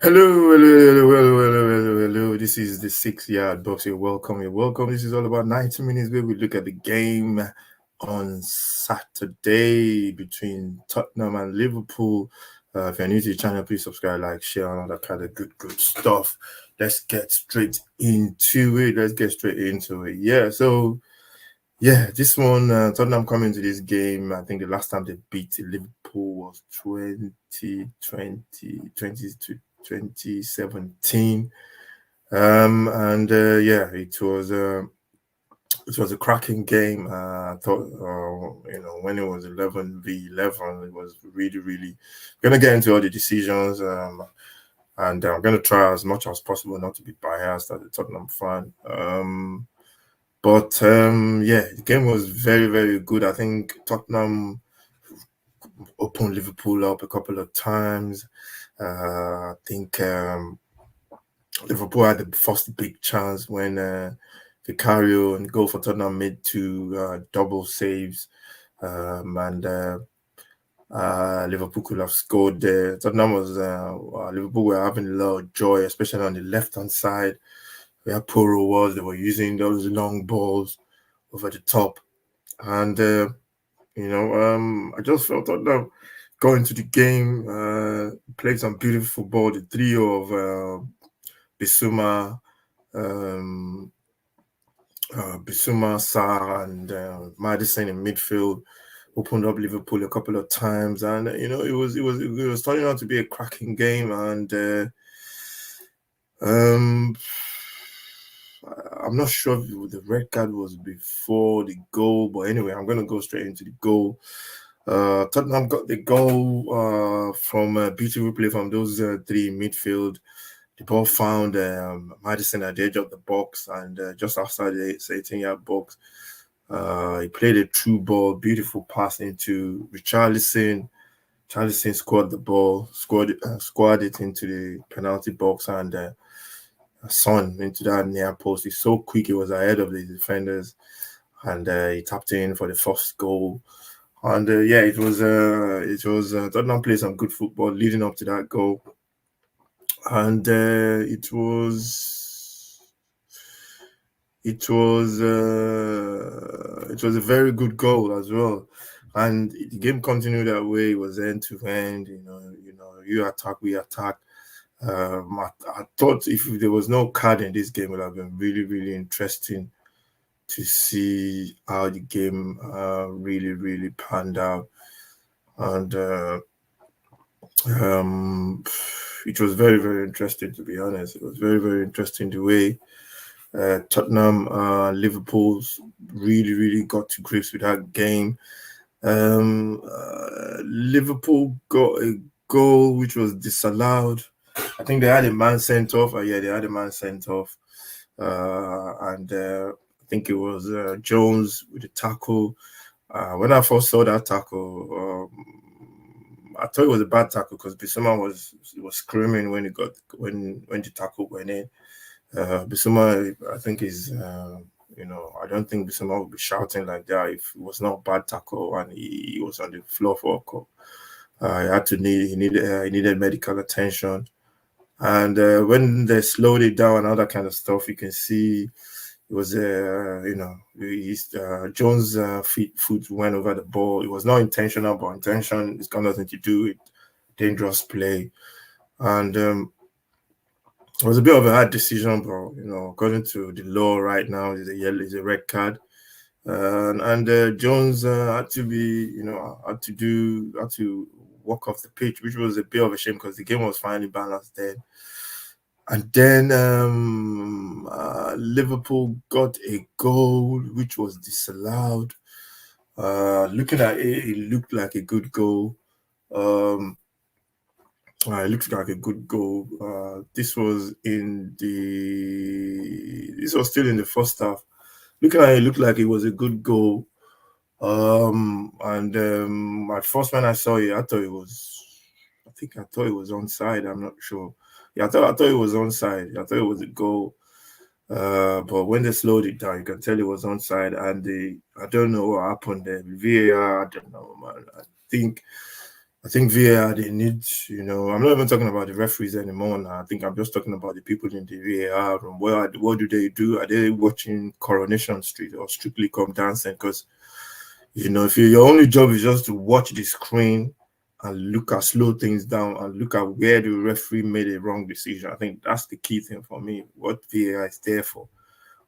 Hello, hello, hello, hello, hello, hello, hello. This is the 6 yard box. You're welcome. You're welcome. This is all about 90 minutes where we look at the game on Saturday between Tottenham and Liverpool. If you're new to the channel, please subscribe, like, share, and all that kind of good stuff. Let's get straight into it. Yeah, this one, Tottenham coming to this game. I think the last time they beat Liverpool was 2017. Yeah, it was a cracking game. I thought, when it was 11v11, it was really gonna get into all the decisions. And I'm gonna try as much as possible not to be biased as a Tottenham fan. Yeah, the game was very good. I think Tottenham opened Liverpool up a couple of times. I think Liverpool had the first big chance when Vicario and goal for Tottenham made two double saves, and Liverpool could have scored there. Liverpool were having a lot of joy, especially on the left hand side where Poro was. They were using those long balls over the top, and I just felt Tottenham going to the game, played some beautiful football. The trio of Bissouma, Sarr, and Madison in midfield opened up Liverpool a couple of times, and it was turning out to be a cracking game, and I'm not sure if the red card was before the goal, but anyway, I'm going to go straight into the goal. Tottenham got the goal from a beautiful play from those three in midfield. The ball found Madison at the edge of the box and just outside the 18-yard box. He played a true ball, beautiful pass into Richarlison. Richarlison scored the ball, squared it into the penalty box, and Son into that near post. He's so quick, he was ahead of the defenders, and he tapped in for the first goal. And it was Tottenham played some good football leading up to that goal, and it was a very good goal as well. And the game continued that way. It was end to end. You attack, we attack. I thought if there was no card in this game, it would have been really interesting to see how the game really panned out. And it was very interesting, to be honest. It was very interesting the way Tottenham, Liverpool's really got to grips with that game. Liverpool got a goal which was disallowed. I think they had a man sent off. They had a man sent off. And I think it was Jones with the tackle. When I first saw that tackle, I thought it was a bad tackle because Bissouma was screaming when the tackle went in. Bissouma, I think I don't think Bissouma would be shouting like that if it was not a bad tackle and he was on the floor for a call. He needed medical attention, and when they slowed it down and all that kind of stuff, you can see it was Jones' foot went over the ball. It was not intentional, but intention has got nothing to do with dangerous play, and it was a bit of a hard decision, but according to the law right now, is a red card, and Jones had to walk off the pitch, which was a bit of a shame because the game was finally balanced then. And then Liverpool got a goal which was disallowed. Looking at it, it looked like a good goal. It looks like a good goal. This was still in the first half. Looking at it, looked like it was a good goal. At first when I saw it, I thought it was onside. I'm not sure. Yeah, I thought it was onside. I thought it was a goal. But when they slowed it down, you can tell it was onside. And I don't know what happened there. VAR, I don't know, man. I think I think VAR, they need, I'm not even talking about the referees anymore now. I think I'm just talking about the people in the VAR room. What do they do? Are they watching Coronation Street or Strictly Come Dancing? Because, if your only job is just to watch the screen and look at, slow things down and look at where the referee made a wrong decision, I think that's the key thing for me, what VAR is there for.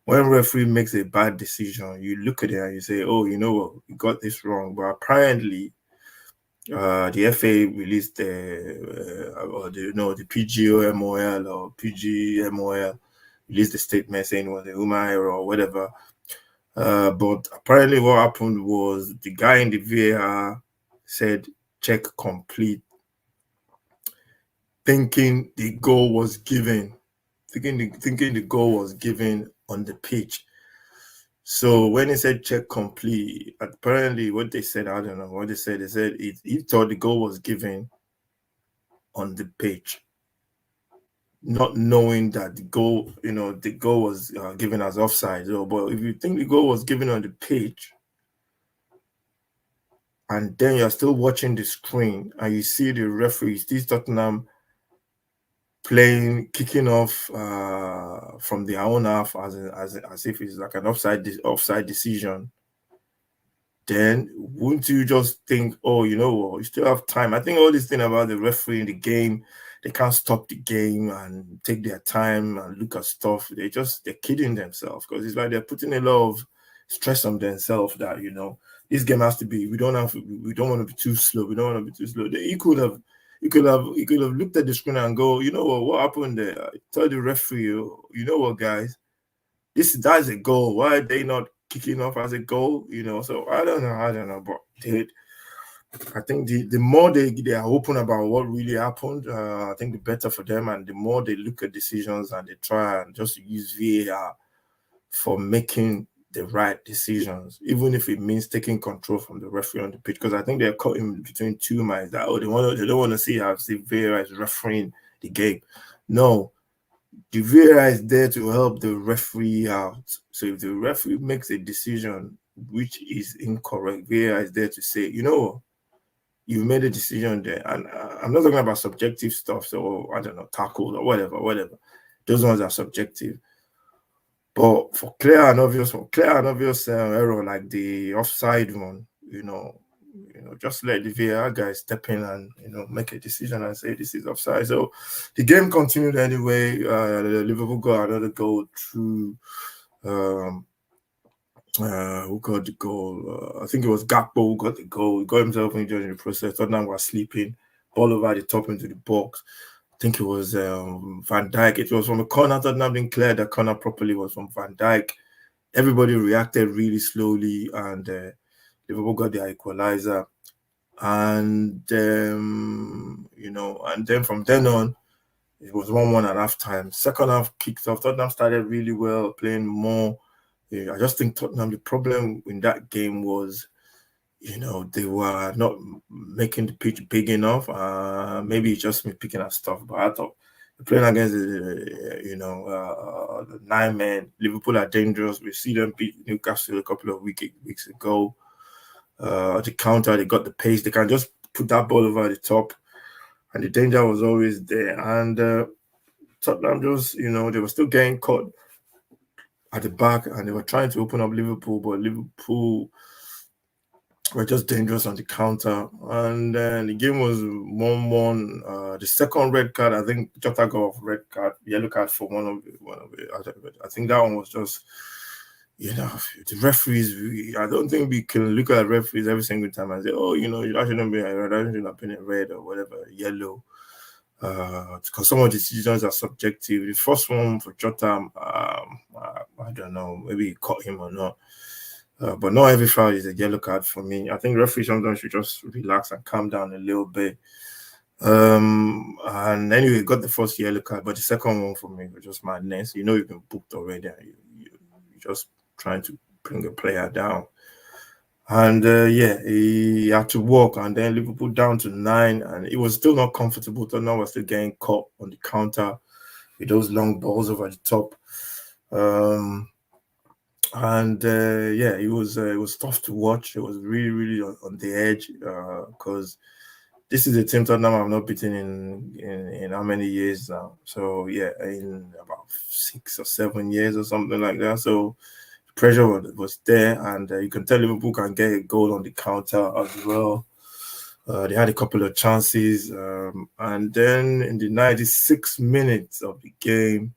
When referee makes a bad decision, you look at it and you say, oh, you know what, you got this wrong. But apparently, the FA released the PGMOL or PGMOL released a statement saying it was a human error or whatever. But apparently what happened was the guy in the VAR said check complete, thinking the goal was given, thinking the goal was given on the pitch. So when he said check complete, apparently what they said, I don't know what they said. They said he thought the goal was given on the pitch, not knowing that the goal was given as offside. So, but if you think the goal was given on the pitch, and then you're still watching the screen and you see the referee, this Tottenham kicking off from their own half as if it's like an offside decision, then wouldn't you just think, oh, you know what, you still have time? I think all this thing about the referee in the game, they can't stop the game and take their time and look at stuff. They're kidding themselves, because it's like they're putting a lot of stress on themselves that, this game has to be, we don't want to be too slow. We don't want to be too slow. You could have looked at the screen and go, you know what happened there? Tell the referee, you know what, guys, that's a goal. Why are they not kicking off as a goal? So I don't know, but I think the more they are open about what really happened, I think the better for them, and the more they look at decisions and they try and just use VAR for making the right decisions, even if it means taking control from the referee on the pitch. Because I think they're caught in between two minds that they don't want to see how VAR is refereeing the game. No, the VAR is there to help the referee out. So if the referee makes a decision which is incorrect, VAR is there to say, you know what, you made a decision there. And I'm not talking about subjective stuff, so I don't know, tackles or whatever. Those ones are subjective. But for clear and obvious error like the offside one, just let the VAR guy step in and make a decision and say this is offside. So the game continued anyway. Liverpool got another goal through. Who got the goal? I think it was Gakpo who got the goal. He got himself injured in the process. Tottenham was sleeping. Ball over the top into the box. I think it was Van Dijk. It was from a corner. Tottenham didn't clear the corner properly. It was from Van Dijk. Everybody reacted really slowly, and Liverpool got their equalizer. And and then from then on, it was 1-1 at halftime. Second half kicked off. Tottenham started really well, playing more. I just think Tottenham, the problem in that game was, they were not making the pitch big enough. Maybe it's just me picking at stuff, but I thought playing against the 9 men, Liverpool are dangerous. We see them beat Newcastle a couple of weeks ago. The counter, they got the pace. They can just put that ball over the top, and the danger was always there. And Tottenham just, they were still getting caught at the back, and they were trying to open up Liverpool, but Liverpool were just dangerous on the counter. And then the game was 1-1. The second red card, I think Jota got yellow card for one of it. I think that one was just, the referees. I don't think we can look at referees every single time and say, oh, that shouldn't be a red, that shouldn't have been a red or whatever, yellow. Because some of the decisions are subjective. The first one for Jota, I don't know, maybe he caught him or not. But not every foul is a yellow card for me. I think referees sometimes should just relax and calm down a little bit. And anyway, got the first yellow card, but the second one for me was just madness. You've been booked already, and you're just trying to bring a player down. And he had to walk, and then Liverpool down to 9, and it was still not comfortable. Tottenham was still getting caught on the counter with those long balls over the top. It was tough to watch. It was really, really on the edge because this is a team Tottenham have not beaten in how many years now? So yeah, in about 6 or 7 years or something like that. So pressure was there, and you can tell Liverpool can get a goal on the counter as well. They had a couple of chances, and then in the 96 minutes of the game,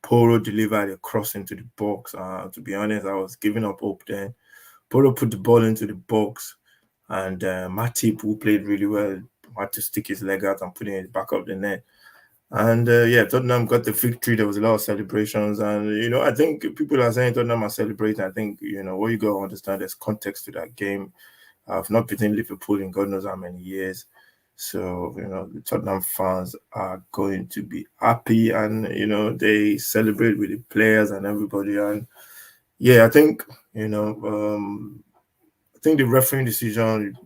Poro delivered a cross into the box. To be honest, I was giving up hope then. Poro put the ball into the box, and Matip, who played really well, had to stick his leg out and put it in the back of the net. And yeah, Tottenham got the victory. There was a lot of celebrations, and I think people are saying Tottenham are celebrating. I think what you got to understand is context to that game. I've not beaten Liverpool in God knows how many years. So, the Tottenham fans are going to be happy, and, they celebrate with the players and everybody. And yeah, I think, I think the refereeing decision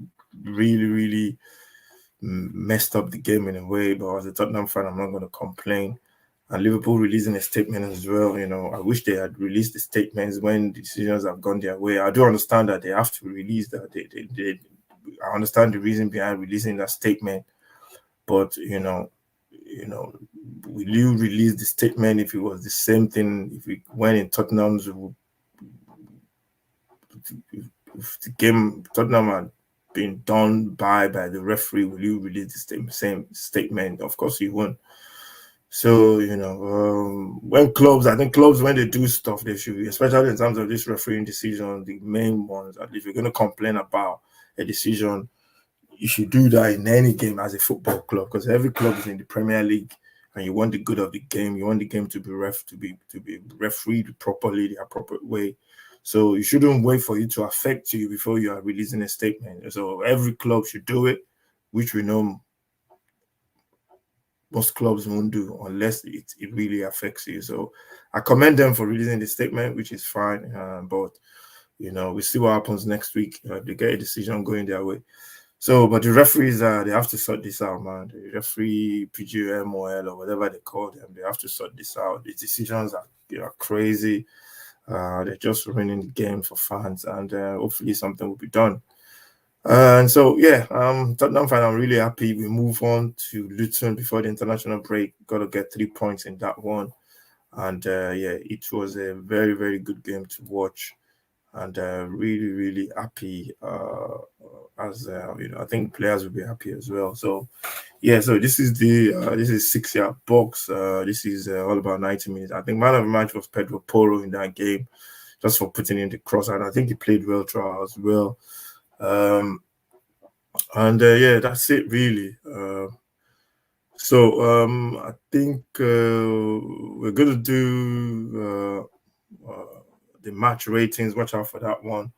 really, really messed up the game in a way. But as a Tottenham fan, I'm not going to complain. And Liverpool releasing a statement as well. I wish they had released the statements when decisions have gone their way. I do understand that they have to release that. I understand the reason behind releasing that statement, but will you release the statement if it was the same thing? If we went in Tottenham's, if the game Tottenham had been done by the referee, will you release the same statement? Of course you won't. So, when I think clubs, when they do stuff, they should, especially in terms of this refereeing decision, the main ones, if you're going to complain about a decision, you should do that in any game as a football club, because every club is in the Premier League and you want the good of the game. You want the game to be refereed properly, the appropriate way. So you shouldn't wait for it to affect you before you are releasing a statement. So every club should do it, which we know most clubs won't do unless it really affects you. So I commend them for releasing the statement, which is fine. But we see what happens next week. They get a decision going their way. So, but the referees, they have to sort this out, man. The referee, PGMOL or whatever they call them, they have to sort this out. The decisions are crazy. They're just ruining the game for fans, and hopefully something will be done. And so, yeah, Tottenham fan, I'm really happy. We move on to Luton before the international break. Got to get 3 points in that one. And yeah, it was a very, very good game to watch. And really, really happy. As I think players will be happy as well. So, yeah, so this is 6-yard box. This is all about 90 minutes. I think man of the match was Pedro Porro in that game, just for putting in the cross. And I think he played well throughout as well. And yeah, that's it really. So I think we're gonna do the match ratings. Watch out for that one.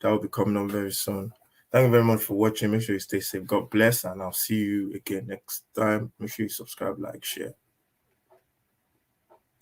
That will be coming on very soon. Thank you very much for watching. Make sure you stay safe. God bless, and I'll see you again next time. Make sure you subscribe, like, share.